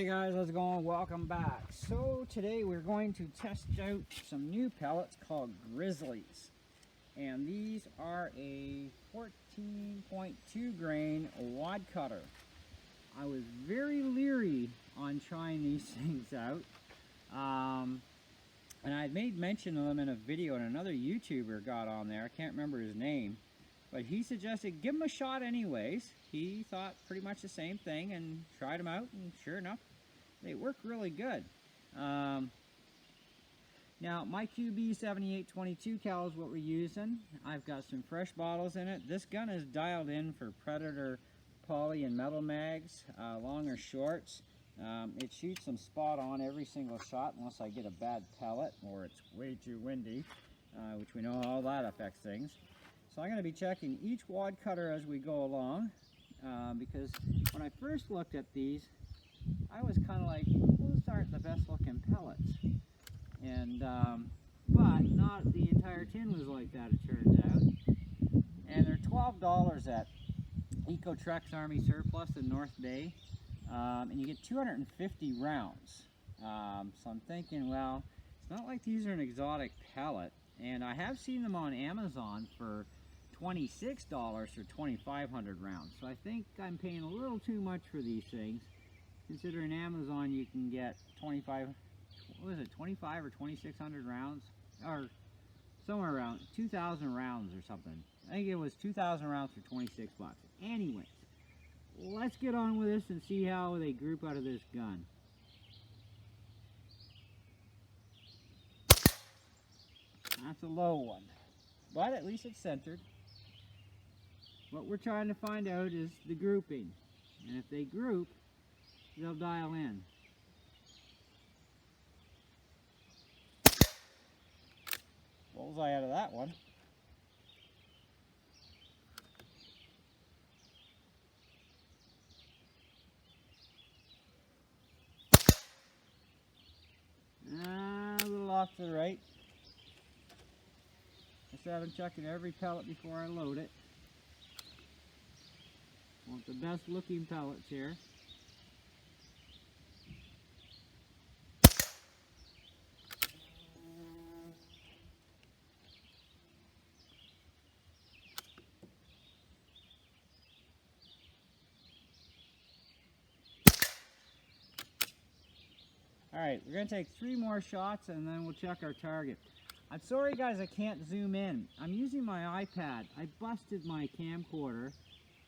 Hey guys, how's it going? Welcome back. So today we're going to test out some new pellets called Grizzlies. And these are a 14.2 grain wad cutter. I was very leery on trying these things out. And I had made mention of them in a video, and another YouTuber got on there. I can't remember his name. But he suggested give them a shot anyways. He thought pretty much the same thing and tried them out, and sure enough, they work really good. Now, my Qb78 22 cal is what we're using. I've got some fresh bottles in it. This gun is dialed in for Predator poly and metal mags, long or shorts. It shoots them spot on every single shot unless I get a bad pellet or it's way too windy, which we know how that affects things. So I'm going to be checking each wad cutter as we go along, because when I first looked at these, I was kind of like, those aren't the best looking pellets. And but not the entire tin was like that, it turns out. And they're $12 at Ecotrex Army Surplus in North Bay, and you get 250 rounds. So I'm thinking, well, it's not like these are an exotic pellet, and I have seen them on Amazon for $26 for 2,500 rounds. So I think I'm paying a little too much for these things, considering Amazon you can get 25 or 2,600 rounds, or somewhere around 2,000 rounds or something. I think it was 2,000 rounds for 26 bucks. Anyways, let's get on with this and see how they group out of this gun. That's a low one, but at least it's centered. What we're trying to find out is the grouping, and if they group, they'll dial in. Bullseye out of that one. A little off to the right. I've been checking every pellet before I load it. Want the best looking pellets here. Alright, we're going to take 3 more shots and then we'll check our target. I'm sorry guys, I can't zoom in. I'm using my iPad. I busted my camcorder,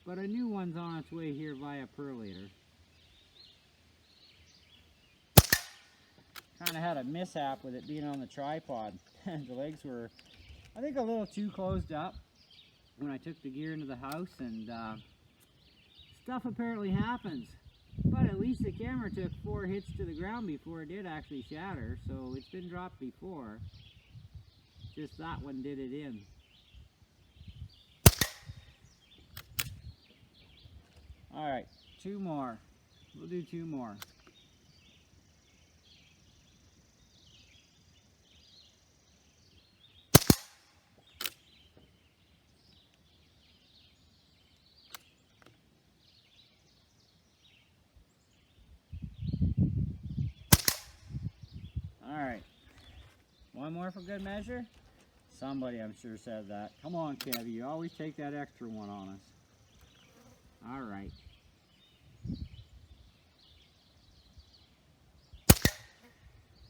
but a new one's on its way here via Perlator. Kind of had a mishap with it being on the tripod. The legs were, I think, a little too closed up when I took the gear into the house, and stuff apparently happens. But at least the camera took 4 hits to the ground before it did actually shatter, so it's been dropped before. Just that one did it in. Alright, 2 more. We'll do 2 more. Alright. 1 more for good measure? Somebody, I'm sure, said that. Come on, Kevy, you always take that extra one on us. Alright.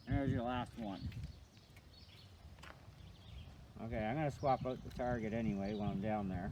There's your last one. Okay, I'm going to swap out the target anyway when I'm down there.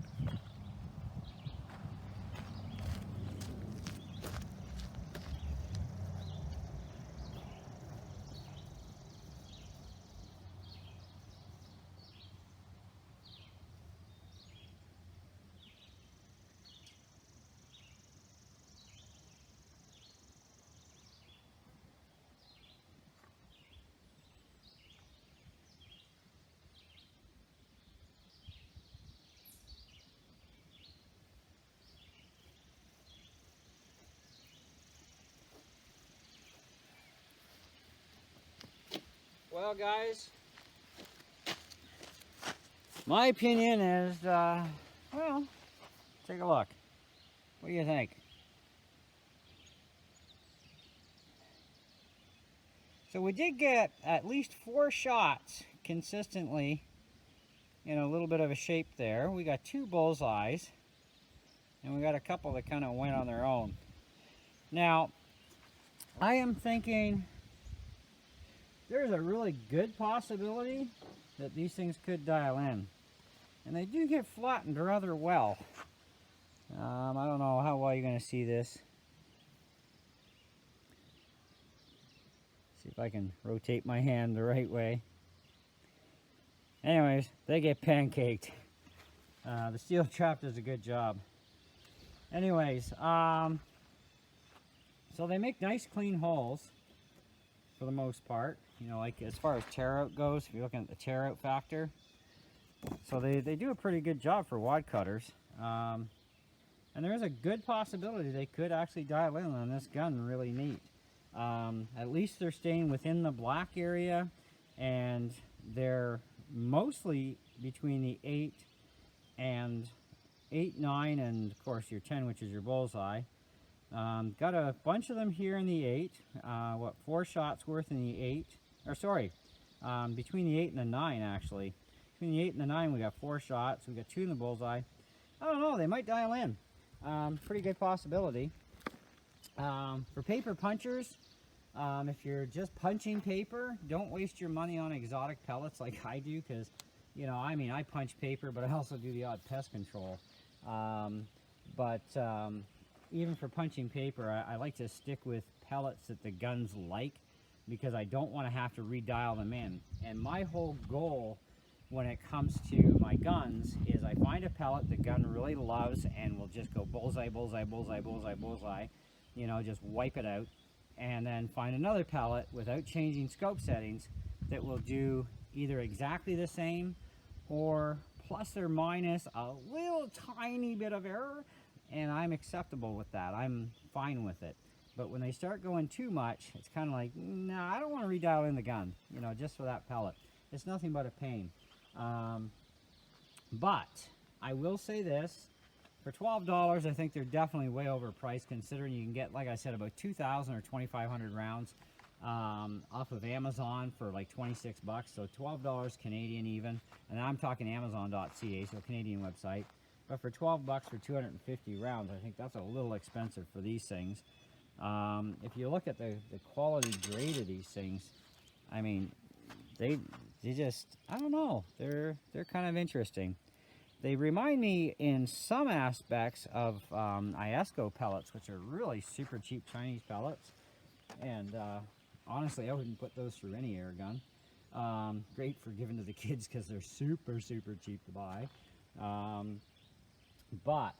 Well, guys, my opinion is, well, take a look. What do you think? So we did get at least 4 shots consistently in a little bit of a shape there. We got 2 bullseyes, and we got a couple that kind of went on their own. Now, I am thinking there's a really good possibility that these things could dial in. And they do get flattened rather well. I don't know how well you're going to see this. See if I can rotate my hand the right way. Anyways, they get pancaked. The steel trap does a good job. Anyways, so they make nice clean holes for the most part. You know, like as far as tear out goes, if you're looking at the tear out factor. So they do a pretty good job for wad cutters. And there is a good possibility they could actually dial in on this gun really neat. At least they're staying within the black area, and they're mostly between the 8, 9, and of course your 10, which is your bullseye. Got a bunch of them here in the 8. 4 shots worth in the 8. Or sorry, between the 8 and the 9 actually. Between the 8 and the 9 we got 4 shots. We got 2 in the bullseye. I don't know, they might dial in. Pretty good possibility. For paper punchers, if you're just punching paper, don't waste your money on exotic pellets like I do, because, you know, I mean, I punch paper, but I also do the odd pest control. Even for punching paper, I like to stick with pellets that the guns like, because I don't want to have to redial them in. And my whole goal when it comes to my guns is I find a pellet the gun really loves and will just go bullseye, bullseye, bullseye, bullseye, bullseye, you know, just wipe it out, and then find another pellet without changing scope settings that will do either exactly the same or plus or minus a little tiny bit of error, and I'm acceptable with that. I'm fine with it. But when they start going too much, it's kind of like, nah, I don't want to redial in the gun, you know, just for that pellet. It's nothing but a pain. But I will say this, for $12, I think they're definitely way overpriced, considering you can get, like I said, about 2,000 or 2,500 rounds off of Amazon for like 26 bucks, so $12 Canadian even, and I'm talking Amazon.ca, so Canadian website. But for 12 bucks for 250 rounds, I think that's a little expensive for these things. If you look at the quality grade of these things, I mean, they just, I don't know, they're kind of interesting. They remind me in some aspects of Iesco pellets, which are really super cheap Chinese pellets. And honestly, I wouldn't put those through any air gun. Great for giving to the kids because they're super, super cheap to buy. But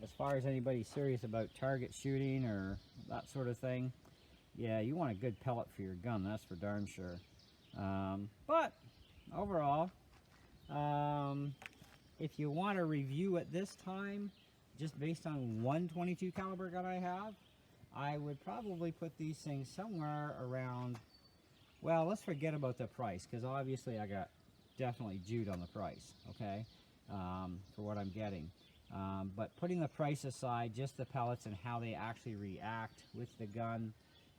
as far as anybody serious about target shooting or that sort of thing, yeah, you want a good pellet for your gun, that's for darn sure. But overall, if you want to review at this time, just based on one .22 caliber gun I have, I would probably put these things somewhere around, well, let's forget about the price, because obviously I got definitely Jewed on the price, okay, for what I'm getting. But putting the price aside, just the pellets and how they actually react with the gun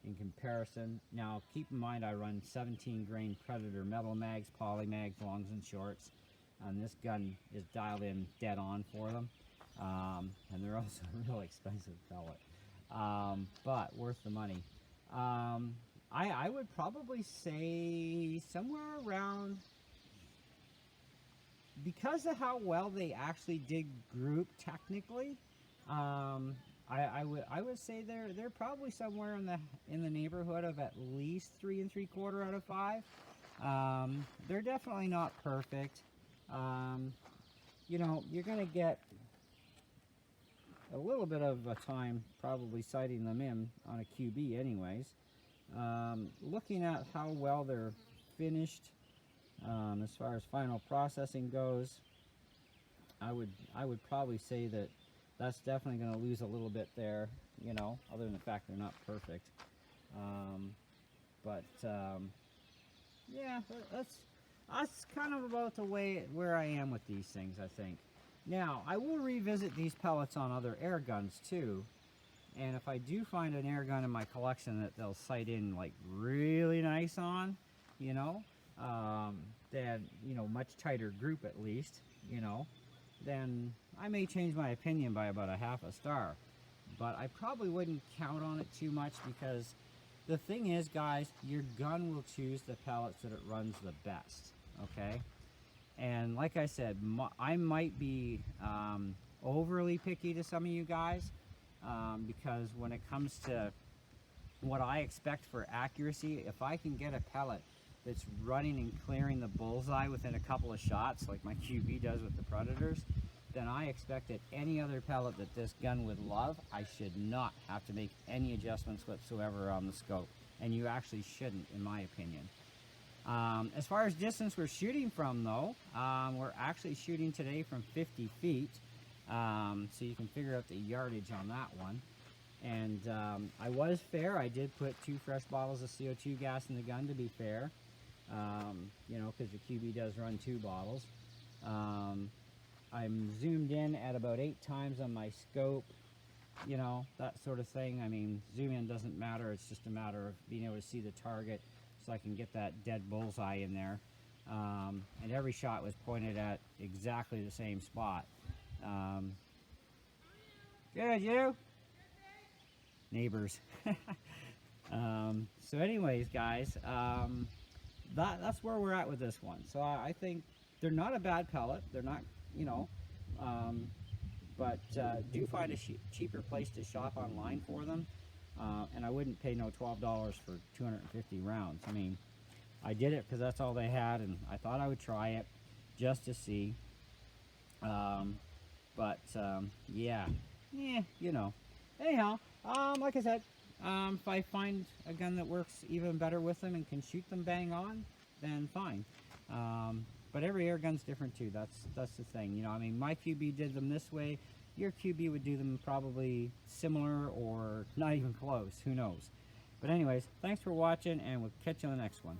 in comparison. Now, keep in mind I run 17 grain Predator metal mags, poly mags, longs and shorts. And this gun is dialed in dead on for them. And they're also a real expensive pellet. But worth the money. I would probably say somewhere around, because of how well they actually did group technically, I would say they're probably somewhere in the neighborhood of at least 3 3/4 out of 5. They're definitely not perfect. You know, you're gonna get a little bit of a time probably sighting them in on a QB anyways. Looking at how well they're finished, as far as final processing goes, I would probably say that that's definitely going to lose a little bit there, you know, other than the fact they're not perfect. Yeah, that's kind of about the way where I am with these things, I think. Now, I will revisit these pellets on other air guns too, And if I do find an air gun in my collection that they'll sight in like really nice on, you know, then, you know, much tighter group at least, you know, then I may change my opinion by about a half a star. But I probably wouldn't count on it too much, because the thing is, guys, your gun will choose the pellets that it runs the best, okay? And like I said, I might be overly picky to some of you guys, because when it comes to what I expect for accuracy, if I can get a pellet that's running and clearing the bullseye within a couple of shots, like my QB does with the Predators, then I expect that any other pellet that this gun would love, I should not have to make any adjustments whatsoever on the scope. And you actually shouldn't, in my opinion. As far as distance we're shooting from, though, we're actually shooting today from 50 feet. So you can figure out the yardage on that one. And I was fair. I did put 2 fresh bottles of CO2 gas in the gun, to be fair. You know, because the QB does run 2 bottles. I'm zoomed in at about 8 times on my scope, you know, that sort of thing. I mean, zoom in doesn't matter. It's just a matter of being able to see the target so I can get that dead bullseye in there. And every shot was pointed at exactly the same spot. Good, you? Neighbors. So anyways, guys, that's where we're at with this one. So I think they're not a bad pellet. They're not, you know, but do find a cheaper place to shop online for them. And I wouldn't pay no $12 for 250 rounds. I mean, I did it because that's all they had, and I thought I would try it just to see. Yeah, you know. Anyhow, like I said, if I find a gun that works even better with them and can shoot them bang on, then fine. But every air gun's different too. That's the thing. You know, I mean, my QB did them this way. Your QB would do them probably similar or not even close. Who knows? But anyways, thanks for watching, and we'll catch you on the next one.